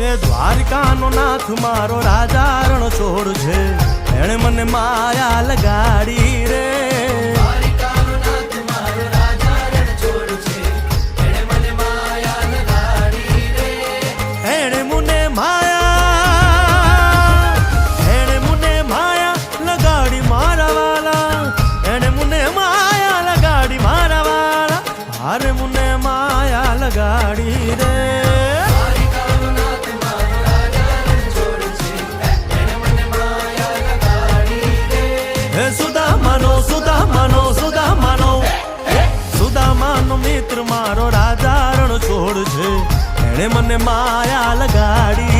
એ દ્વારકાનો નાથ મારો રાજા રણ છોડ છે, એણે મને માયા લગાડી રે. દ્વારકાનો નાથ મારો રાજા રણ છોડ છે, એણે મને માયા લગાડી રે. એણે મને માયા લગાડી મારા વાલા, એણે મને માયા લગાડી મારા વાલા, હારે મને માયા લગાડી રે. સુદામાનો મિત્ર મારો રાજા રણ છોડ છે, એણે મને માયા લગાડી